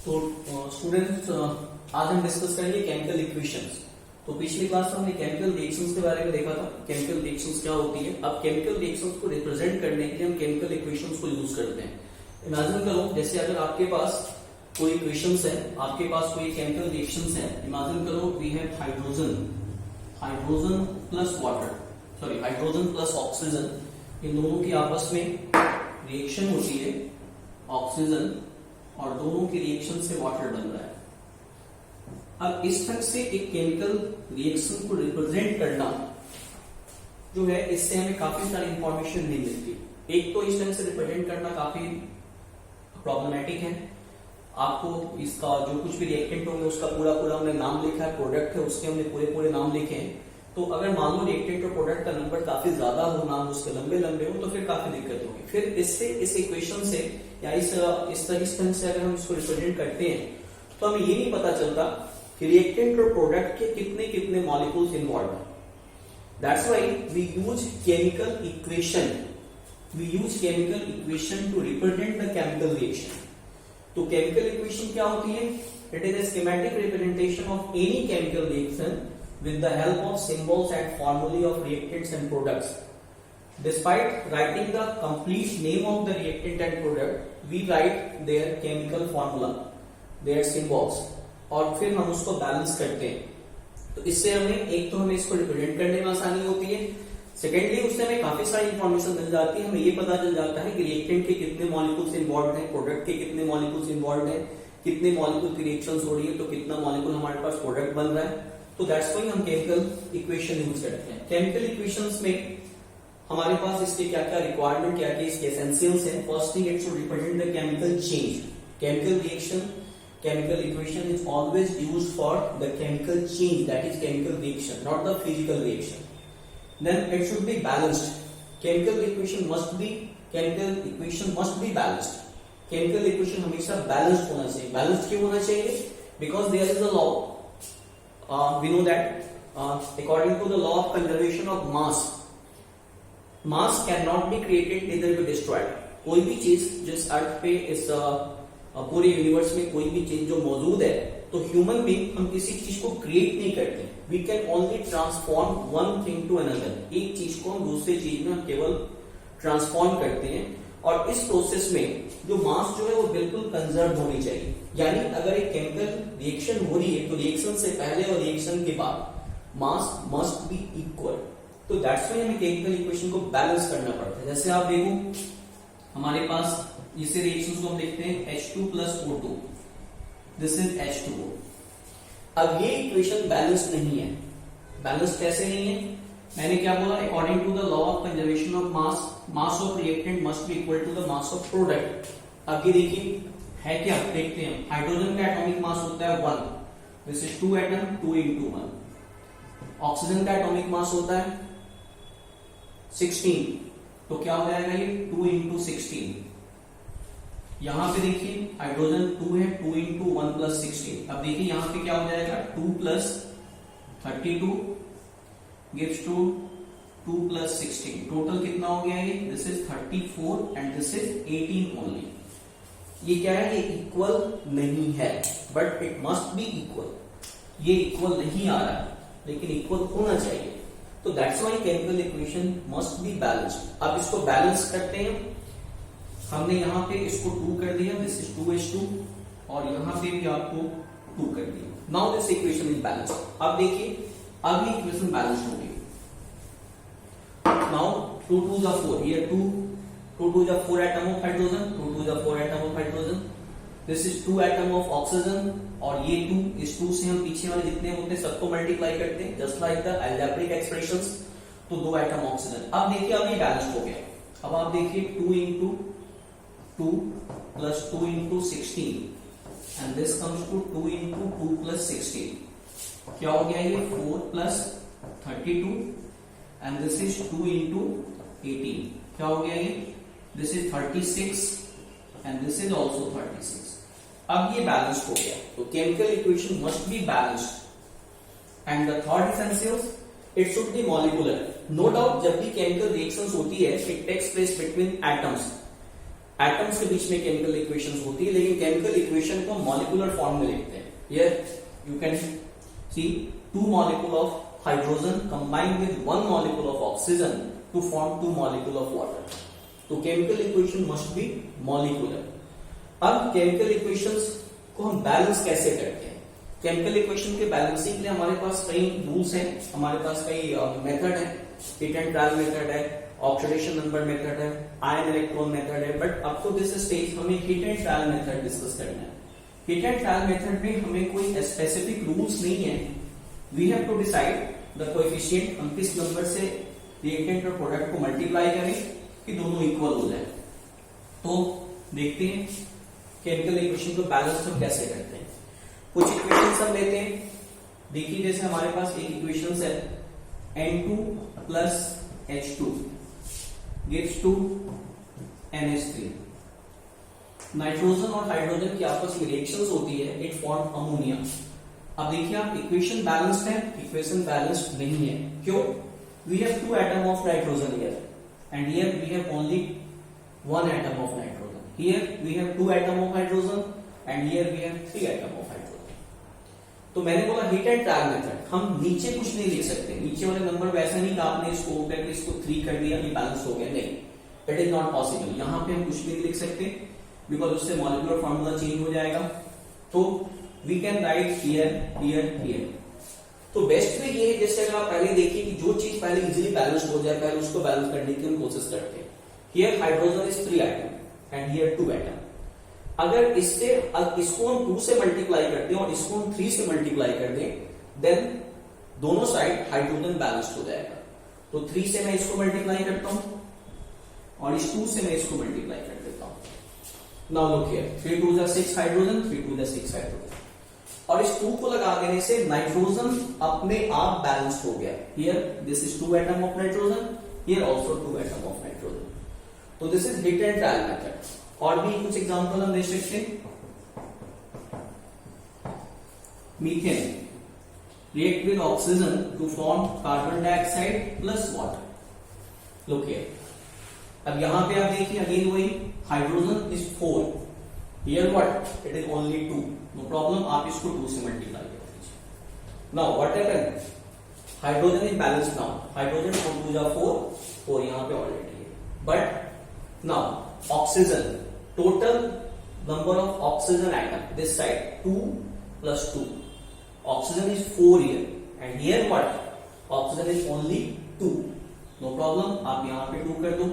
तो स्टूडेंट्स आज हम डिस्कस करेंगे केमिकल इक्वेशंस। तो पिछली क्लास में हमने केमिकल रिएक्शंस के बारे में देखा था, केमिकल रिएक्शंस क्या होती है। अब केमिकल रिएक्शंस को रिप्रेजेंट करने के लिए हम केमिकल इक्वेशंस को यूज करते हैं। इमेजिन करो जैसे अगर आपके पास कोई इक्वेशंस है, आपके पास कोई केमिकल रिएक्शंस है। इमेजिन करो we have hydrogen plus water, sorry hydrogen plus oxygen, इन दोनों की आपस में रिएक्शन होती है ऑक्सीजन, और दोनों की रिएक्शन से वाटर बन रहा है। अब इस तरह से एक केमिकल रिएक्शन को रिप्रेजेंट करना जो है, इससे हमें काफी सारी इंफॉर्मेशन नहीं मिलती। एक तो इस तरह से रिप्रेजेंट करना काफी प्रॉब्लमेटिक है। आपको इसका जो कुछ भी रिएक्टेंट होंगे उसका पूरा हमने नाम लिखा है, प्रोडक्ट है उसके हमने पूरे नाम लिखे हैं। तो अगर मान लो रिएक्टेंट और प्रोडक्ट का नंबर काफी ज्यादा हो, नाम उसके लंबे हो, तो फिर काफी दिक्कत होगी। फिर इससे इस इक्वेशन से या इस तरह से अगर हम इसको रिप्रेजेंट करते हैं तो हमें ये नहीं पता चलता कि रिएक्टेंट और प्रोडक्ट के कितने मॉलिक्यूल्स इन्वॉल्व हैं। That's why we use chemical equation to represent the chemical reaction. तो केमिकल इक्वेशन क्या होती है? It is a schematic representation of any chemical reaction with the help of symbols and formulae of reactants and products. Despite writing the complete name of the reactant and product, we write their chemical formula, their symbols, और फिर हम उसको balance करते हैं। तो इससे हमें इसको रिप्रेजेंट करने में आसानी होती है। सेकेंडली उससे हमें काफी सारी इंफॉर्मेशन मिल जाती है। हमें ये पता चल जाता है कि रिएक्टेंट के कितने मॉलिक्यूल्स इन्वॉल्व हैं, प्रोडक्ट के कितने मॉलिक्यूल्स इन्वॉल्व हैं, कितने मॉलिक्यूल की रिएक्शंस हो रही है, तो कितना मॉलिक्यूल हमारे पास प्रोडक्ट बन रहा है। तो दैट्स व्हाई हम केमिकल इक्वेशन यूज करते हैं। केमिकल इक्वेशंस में हमारे पास इसके क्या क्या रिक्वायरमेंट, क्या क्या इसके एसेंशियल्स हैं। First thing, it should represent the chemical change. Chemical reaction, chemical equation is always used for the chemical change, that is chemical reaction, not the physical reaction. Then it should be balanced. Chemical equation must be balanced. Chemical equation हमेशा balanced होना चाहिए। Balanced क्यों होना चाहिए? Because there is a law. We know that according to the law of conservation of mass cannot be created, neither be destroyed. कोई भी चीज जिस अर्थ पे इस पूरे यूनिवर्स में कोई भी चीज जो मौजूद है, तो ह्यूमन बीइंग हम किसी चीज को क्रिएट नहीं करते। We can only transform one thing to another. एक चीज को हम दूसरी चीज में हम केवल ट्रांसफॉर्म करते हैं, और इस प्रोसेस में जो मास जो है वो बिल्कुल कंजर्व होनी चाहिए। यानी अगर एक केमिकल रिएक्शन हो रही है तो रिएक्शन से पहले और रिएक्शन के बाद मास मस्ट बी इक्वल। तो दैट्स व्हाई हमें केमिकल इक्वेशन को बैलेंस करना पड़ता है। जैसे आप देखो हमारे पास इसे रिएक्शंस को हम देखते हैं H2 plus O2, this is H2O। अब ये इक्वेशन बैलेंस नहीं है। बैलेंस कैसे नहीं है? मैंने क्या बोला? According to the law of conservation of mass of reactant must be equal to the mass of product. अब ये देखिए है क्या, देखते हैं। हाइड्रोजन का एटॉमिक मास होता है 1, this is 2 atom, 2 into 1। Oxygen का एटॉमिक मास होता है 16, तो क्या हो जाएगा ये 2 into 16। यहां पे देखिए हाइड्रोजन 2 है, 2 into 1 plus 16। अब देखिए यहां पे क्या हो जाएगा 2 plus 32 gives to 2 plus 16। Total कितना हो गया ये? This is 34 and this is 18 only. ये क्या है? ये इक्वल नहीं है, but it must be equal. ये इक्वल नहीं आ रहा है, लेकिन इक्वल होना चाहिए। तो that's why chemical equation must be balanced. अब इसको बैलेंस करते हैं। हमने यहां पे इसको 2 कर दिया, दिस इज 2H2, और यहां पे भी आपको 2 कर दिया। Now this equation is balanced. अब देखिए अब ये इक्वेशन बैलेंस्ड हो गई। नाउ 2 2 जा 4, ये 2 2 जा 4 एटम ऑफ हाइड्रोजन, 2 2 जा 4 atom of hydrogen, this is 2 atom of oxygen, और ये 2, इस 2 से हम पीछे वाले जितने होते हैं सबको मल्टीप्लाई करते हैं, just like the algebraic expressions. तो 2 एटम ऑक्सीजन। अब देखिए अब ये बैलेंस्ड हो गया। अब आप देखिए 2 into 2 plus 2 into 16, and this comes to 2 into 2 plus 16। क्या हो गया ये? 4 plus 32, and this is 2 into 18। क्या हो गया ये? This is 36, and this is also 36। अब ये बैलेंस्ड हो गया। तो chemical equation must be balanced. And the third essential, it should be molecular. No doubt जब भी केमिकल रिएक्शंस होती है, it takes place between atoms. Atoms के बीच में केमिकल इक्वेशंस होती है, लेकिन केमिकल इक्वेशन को मॉलिक्यूलर फॉर्म में लिखते हैं. Here you can see two molecule of hydrogen combined with one molecule of oxygen to form two molecule of water. तो chemical equation must be molecular. अब chemical equations को हम balance कैसे करते हैं? केमिकल इक्वेशन के बैलेंसिंग के लिए हमारे पास कई रूल्स हैं, हमारे पास कई मेथड है. हिट एंड ट्रायल मेथड है, ऑक्सीडेशन नंबर मेथड है, आयन इलेक्ट्रॉन मेथड है. But up to this stage हमें hit and trial method discuss करना है. हिट एंड ट्रायल मेथड में हमें कोई स्पेसिफिक रूल्स नहीं है. We have to decide the coefficient. हम किस नंबर से रिएक्टेंट और प्रोडक्ट को मल्टीप्लाई करें कि दोनों इक्वल हो जाए. तो देखते हैं केमिकल इक्वेशन को बैलेंस हम कैसे करते हैं. कुछ इक्वेशंस हम लेते हैं. देखिए जैसे हमारे पास एक इक्वेशन है N2 plus H2 gives two NH3. Nitrogen और हाइड्रोजन की आपस में रिएक्शंस होती है, इट फॉर्म अमोनिया. अब देखिए आप इक्वेशन बैलेंस्ड है, इक्वेशन बैलेंस्ड नहीं है. क्यों? We have two atom of nitrogen here and here we have only one atom of nitrogen. Here we have two atom of hydrogen and here we have three atom of hydrogen. तो मैंने बोला hit and trial method. हम नीचे कुछ नहीं लिख सकते. नीचे वाले नंबर वैसा नहीं कि आपने इसको करके इसको 3 कर दिया ये बैलेंस हो गया. नहीं, इट इज नॉट पॉसिबल. यहाँ पे हम कुछ भी नहीं लिख सकते बिकॉज उससे मॉलिक्यूलर फॉर्मूला चेंज हो जाएगा. तो we can write here here here. तो बेस्ट वे ये है, जैसे अगर आप पहले देखिए कि जो चीज पहले इजीली बैलेंस हो जाए पहले उसको बैलेंस करने की हम कोशिश करते हैं. Here hydrogen is 3 atom and here 2 atom. अगर इसको हम 2 से मल्टीप्लाई करते हैं और इसको हम 3 से मल्टीप्लाई कर दें देन दोनों साइड हाइड्रोजन बैलेंस्ड हो जाएगा. तो 3 से मैं इसको मल्टीप्लाई करता हूं और इस 2 से मैं इसको मल्टीप्लाई कर देता हूं. Now look here 3 2 6 hydrogen 3 2 6 hydrogen. और इस 2 को लगा देने से नाइट्रोजन अपने आप बैलेंस्ड हो गया. Here this is 2 atom of nitrogen, here also 2 atom of nitrogen. तो this is hit and trial method. और भी कुछ एग्जांपल हम दे सकते हैं. Methane react with oxygen to form carbon dioxide plus water. Look here. अब यहां पे आप देखिए अगेन वही hydrogen is 4. Here what? It is only 2. No problem. आप इसको 2 से मल्टीप्लाई कर दीजिए. Now what happened? Hydrogen is balanced now. Hydrogen 4 2 4 4 यहां पे ऑलरेडी है. But now oxygen total number of oxygen atom this side 2 plus 2. Oxygen is 4 here and here what? Oxygen is only 2. No problem. आप यहाँ पे 2 कर दो.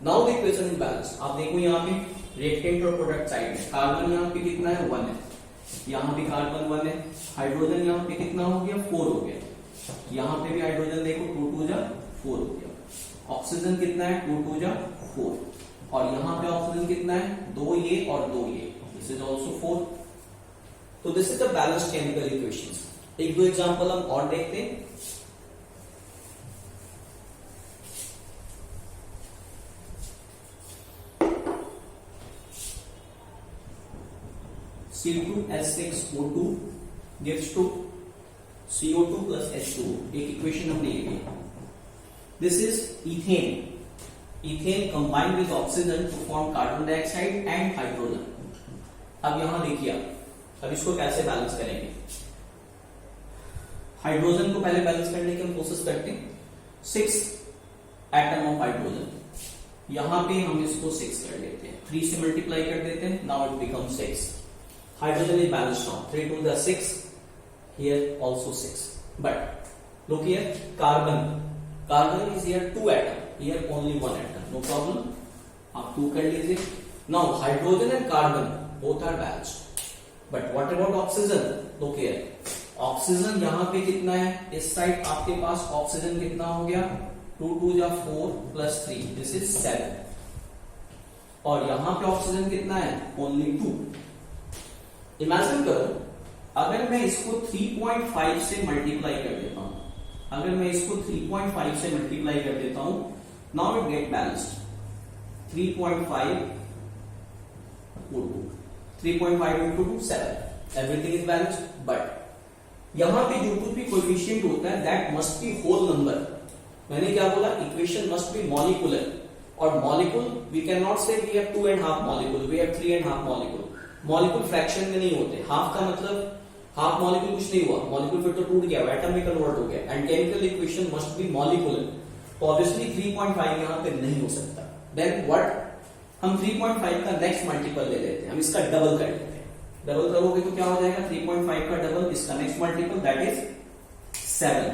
Now the equation is balanced. आप देखो यहाँ पे रिएक्टेंट और प्रोडक्ट साइड में कार्बन यहाँ पे कितना है 1 है, यहाँ पे कार्बन 1 है. हाइड्रोजन यहाँ पे कितना हो गया 4 हो गया. यहाँ पे भी हाइड्रोजन देखो 2 2 जा 4 हो गया. ऑक्सीजन कितना है 2 2 जा 4 और यहाँ पे ऑक्सीजन कितना है 2 ये और 2 ये. This is also 4. तो this is the balanced chemical equations. एक दो एग्जांपल हम और देखते हैं. C2H6O2 gives to CO2 plus H2O. एक इक्वेशन हमने ये ली. This is ethane. Ethane combined with oxygen to form carbon dioxide and hydrogen. अब यहां देखिए अब इसको कैसे बैलेंस करेंगे. हाइड्रोजन को पहले बैलेंस करने की हम कोशिश करते हैं. 6 एटम ऑफ हाइड्रोजन. यहां पे हम इसको 6 कर लेते हैं. 3 से मल्टीप्लाई कर देते हैं. Now it becomes 6. Hydrogen is balanced now. 3 2 6. Here also 6. But look here, carbon. Carbon is here 2 atom. Here only 1 atom. No problem. आप 2 कर लीजिए. Now hydrogen and carbon both are balanced. But what about oxygen? Look here. Oxygen यहाँ पे कितना है? इस side आपके पास oxygen कितना हो गया? 2 2 4 plus 3. This is 7. और यहाँ पे ऑक्सीजन कितना है? Only 2. इमेजिन करो अगर मैं इसको 3.5 से मल्टीप्लाई कर देता हूं. अगर मैं इसको 3.5 से मल्टीप्लाई कर देता हूं, now it get balanced. 3.5 into 2 7. Everything is balanced. But यहां पे जो कुछ भी कोएफिशिएंट होता है that must be whole number. मैंने क्या बोला? Equation must be molecular. और molecule we can not say we have 2.5 molecule, we have 3.5 molecule. Molecule fraction में नहीं होते। हाफ का मतलब हाफ मॉलिक्यूल कुछ नहीं हुआ, मॉलिक्यूल फिर तो टूट गया, एटम में कन्वर्ट हो गया, and chemical equation must be molecular. तो ऑब्वियसली 3.5 यहां पे नहीं हो सकता। देन व्हाट, हम 3.5 का नेक्स्ट मल्टीपल ले लेते हैं, हम इसका डबल कर लेते हैं। डबल करोगे तो क्या हो जाएगा, 3.5 का डबल इसका नेक्स्ट मल्टीपल, दैट इज 7।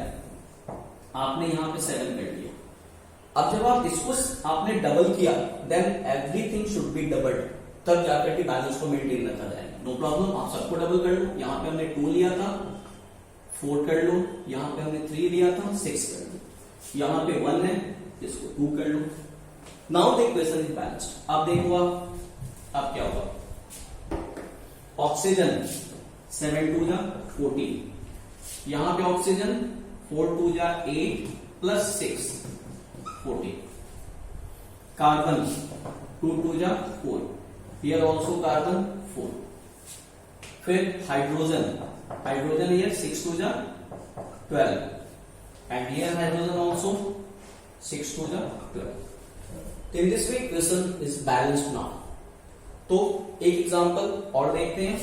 आपने यहां पे 7 कर दिया। अब जब आप इसको आपने डबल किया, then everything should be doubled, तब जाकर के बैलेंस को मेंटेन रखा जाएगा। नो प्रॉब्लम, आप सबको डबल कर लो। यहां पे हमने 2 लिया था, 4 कर लो। यहां पे हमने 3 लिया था, 6 कर लो। यहां पे 1 है, इसको 2 कर लो। Now the equation is balanced. अब देखो अब क्या होगा, ऑक्सीजन 7 2 जा 14, यहां पे ऑक्सीजन 4 2 जा 8 प्लस 6 14, कार्बन 2 2 जा 4, हियर ऑल्सो कार्बन 4। फिर हाइड्रोजन, हाइड्रोजन हियर 6 2 जा 12, एंड हियर हाइड्रोजन ऑल्सो 6 2 जा 12। In this way equation is balanced now. तो एक एग्जांपल और देखते हैं।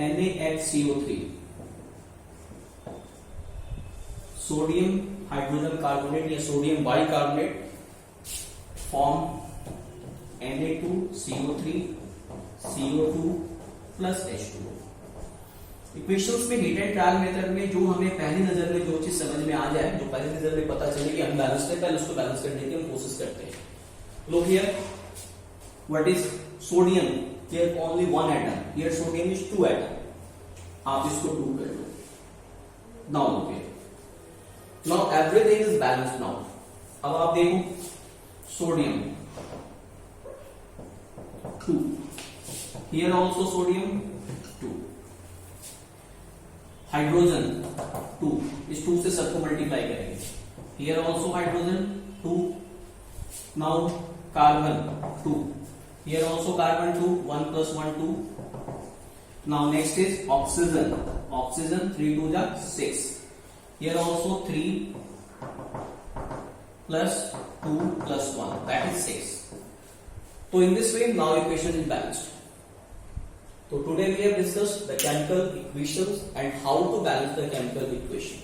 NaHCO3, सोडियम हाइड्रोजन कार्बोनेट या sodium bicarbonate form Na2CO3 CO2 plus H2O। Equations में हीट एंड ट्रायल मेथड में जो हमें पहली नजर में जो चीज समझ में आ जाए, जो पहली नजर में पता चले कि अनबैलेंस्ड है, पहले उसको बैलेंस करने की हम कोशिश करते हैं। Look here, what is sodium, here only 1 atom, here sodium is 2 atom. आप इसको 2 कर लो। Now look here, now everything is balanced now. अब आप देखो, sodium 2, here also sodium 2, hydrogen 2, इस 2 से सबको मल्टीप्लाई करेंगे, here also hydrogen 2, now carbon 2, here also carbon 2, 1 plus 1 2। Now next is oxygen, oxygen 3 2 जा 6, here also 3 plus 2 plus 1, that is 6. So in this way now equation is balanced. So today we have discussed the chemical equations and how to balance the chemical equation.